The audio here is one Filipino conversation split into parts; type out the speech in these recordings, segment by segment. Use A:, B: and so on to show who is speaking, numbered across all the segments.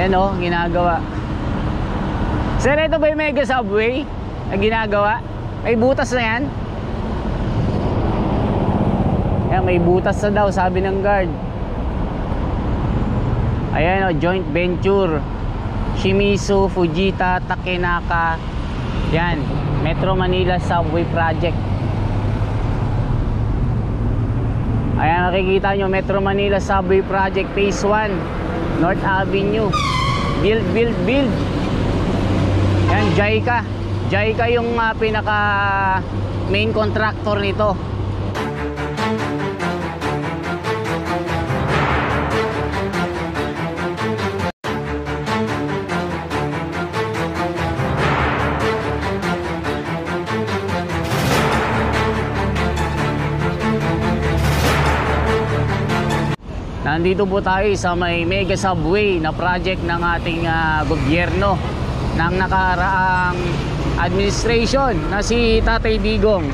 A: Ayan o, ginagawa. Sir, ito ba yung mega subway na ginagawa? May butas na yan? Ayan, may butas na daw, sabi ng guard. Ayan o, joint venture Shimizu, Fujita, Takenaka. Yan, Metro Manila Subway Project. Ayan, nakikita nyo, Metro Manila Subway Project Phase 1, North Avenue. Build, build, build. Ayan, JICA. JICA yung pinaka main contractor nito. Nandito po tayo sa may mega subway na project ng ating gobyerno ng nakaraang administration na si Tatay Digong.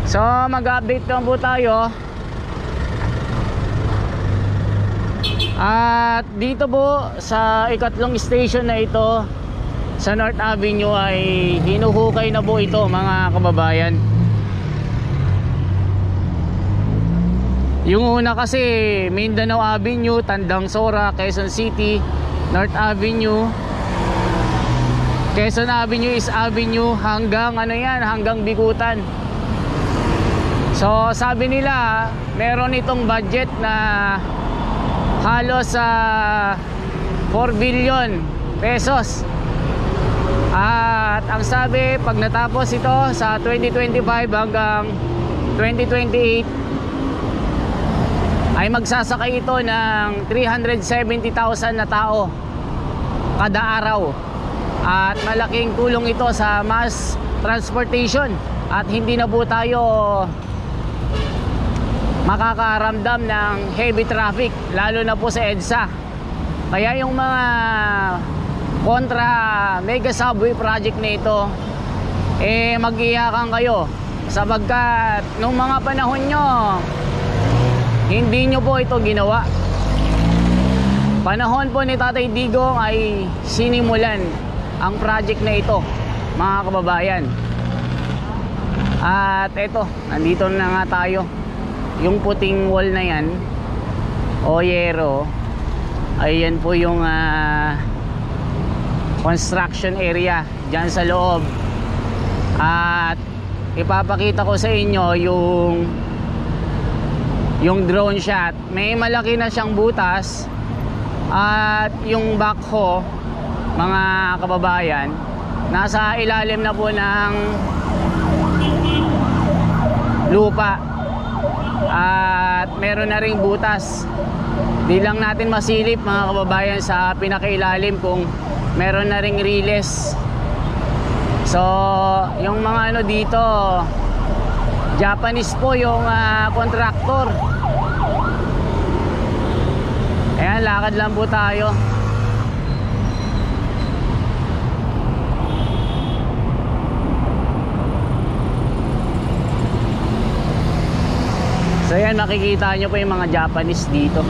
A: So mag-update lang po tayo. At dito po sa ikatlong station na ito sa North Avenue ay hinuhukay na po ito, mga kababayan. Yung una kasi Mindanao Avenue, Tandang Sora, Quezon City, North Avenue. Quezon Avenue is Avenue hanggang ano yan, hanggang Bikutan. So sabi nila meron itong budget na halos sa 4 billion pesos. At ang sabi, pag natapos ito sa 2025 hanggang 2028 ay magsasakay ito ng 370,000 na tao kada araw. At malaking tulong ito sa mass transportation. At hindi na po tayo makakaramdam ng heavy traffic, lalo na po sa EDSA. Kaya yung mga kontra mega subway project na ito, mag-iyakan kayo. Sapagkat nung mga panahon nyo, hindi nyo po ito ginawa. Panahon po ni Tatay Digong ay sinimulan ang project na ito, mga kababayan. At eto, nandito na nga tayo. Yung puting wall na yan o yero, ayan po yung construction area dyan sa loob. At ipapakita ko sa inyo yung drone shot. May malaki na siyang butas. At yung backhoe, mga kababayan, nasa ilalim na po ng lupa. At meron na ring butas. Di lang natin masilip, mga kababayan, sa pinakailalim kung meron na ring riles. So yung mga ano dito, Japanese po yung contractor. Ayan, lakad lang po tayo. So ayan, makikita nyo po yung mga Japanese dito.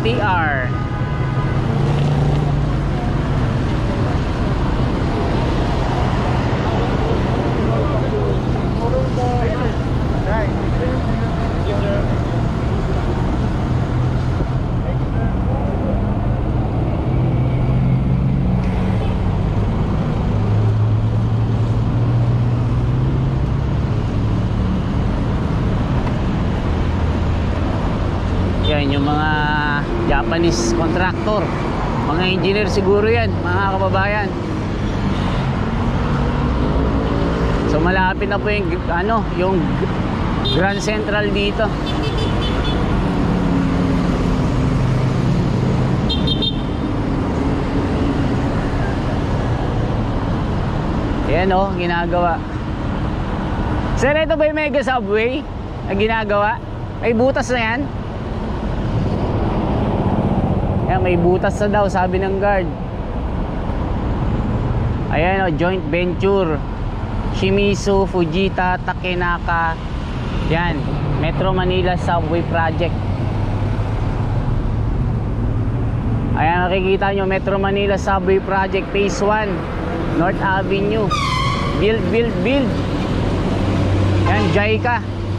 A: DOTR. Yan yung mga Japanese contractor, mga engineer siguro yan, mga kababayan. So malapit na po yung yung Grand Central dito. Ayan ginagawa. Sir, ito ba yung mega subway na ginagawa? May butas na yan? Ayan, may butas na daw, sabi ng guard. Ayan joint venture Shimizu, Fujita, Takenaka. Yan, Metro Manila Subway Project. Ayan, nakikita nyo, Metro Manila Subway Project Phase 1, North Avenue. Build. Yan,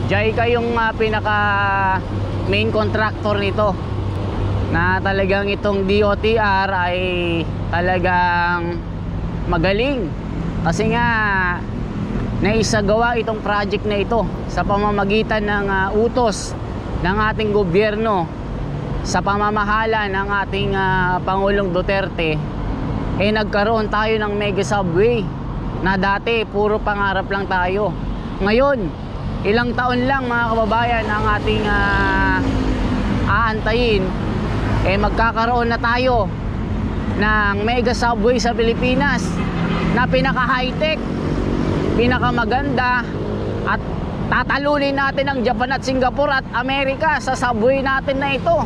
A: JICA yung pinaka main contractor nito, na talagang itong DOTR ay talagang magaling kasi nga naisagawa itong project na ito sa pamamagitan ng utos ng ating gobyerno, sa pamamahala ng ating Pangulong Duterte. Nagkaroon tayo ng mega subway na dati puro pangarap lang tayo. Ngayon, ilang taon lang mga kababayan ang ating aantayin, magkakaroon na tayo ng mega subway sa Pilipinas na pinaka high-tech, pinaka maganda, at tatalunin natin ang Japan at Singapore at Amerika sa subway natin na ito.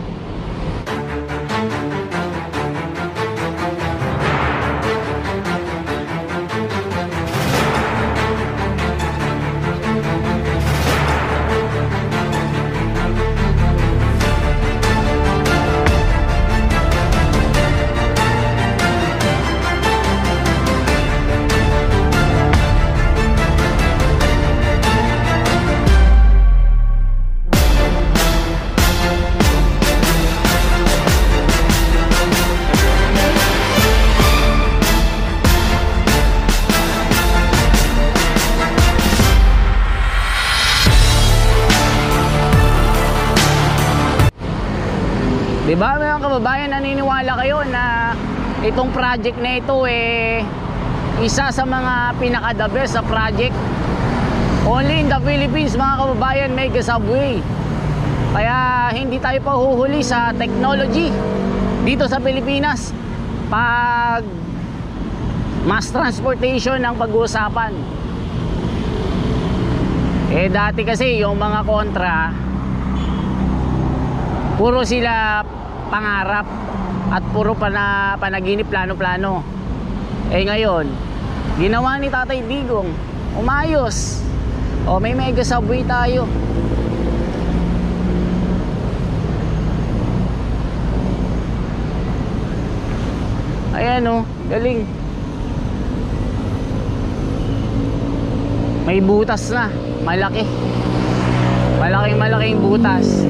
A: Diba mga kababayan, naniniwala kayo na itong project na ito isa sa mga pinaka-the best sa project? Only in the Philippines mga kababayan, mega subway. Kaya hindi tayo pahuhuli sa technology dito sa Pilipinas pag mass transportation ang pag-uusapan. Dati kasi yung mga kontra, puro sila pangarap at puro panaginip, plano-plano. Ngayon, ginawa ni Tatay Digong, umayos. May mega subway tayo. Ayan galing. May butas na, malaki. Malaking butas.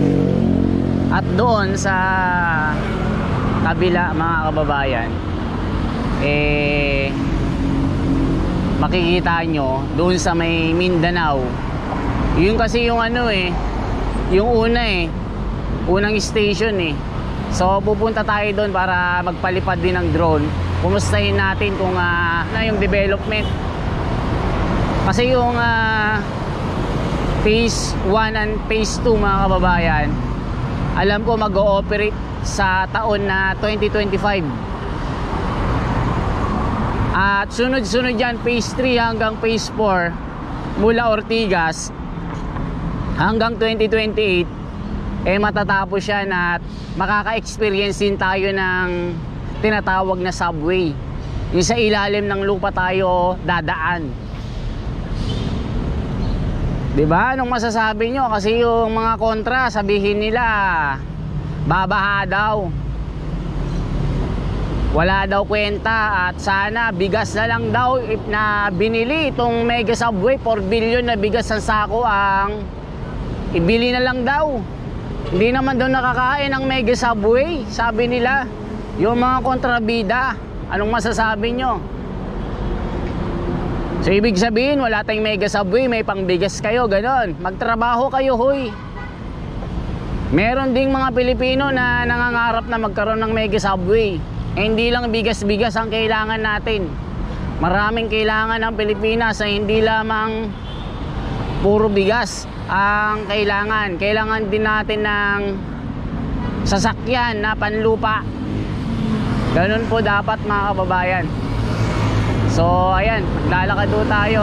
A: At doon sa kabila mga kababayan, makikita nyo doon sa may Mindanao, yun kasi yung yung unang station. So pupunta tayo doon para magpalipad din ng drone. Kumustahin natin kung yung development. Kasi yung phase 1 and phase 2 mga kababayan, alam ko mag-ooperate sa taon na 2025. At sunod-sunod yan, phase 3 hanggang phase 4 mula Ortigas hanggang 2028 matatapos yan at makaka-experience din tayo ng tinatawag na subway. Yung sa ilalim ng lupa tayo dadaan. Diba? Anong masasabi nyo? Kasi yung mga kontra, sabihin nila babaha daw. Wala daw kwenta at sana bigas na lang daw na binili itong Mega Subway, 4 billion na bigas ang sako ang ibili na lang daw. Hindi naman daw nakakain ang Mega Subway, sabi nila. Yung mga kontrabida, anong masasabi nyo? So ibig sabihin wala tayong Mega Subway, may pangbigas kayo, ganon. Magtrabaho kayo, hoy. Meron ding mga Pilipino na nangangarap na magkaroon ng Mega Subway. Hindi lang bigas-bigas ang kailangan natin. Maraming kailangan ng Pilipinas ay hindi lamang puro bigas ang kailangan. Kailangan din natin ng sasakyan na panlupa. Ganun po dapat mga kababayan. So ayan, maglalakad po tayo.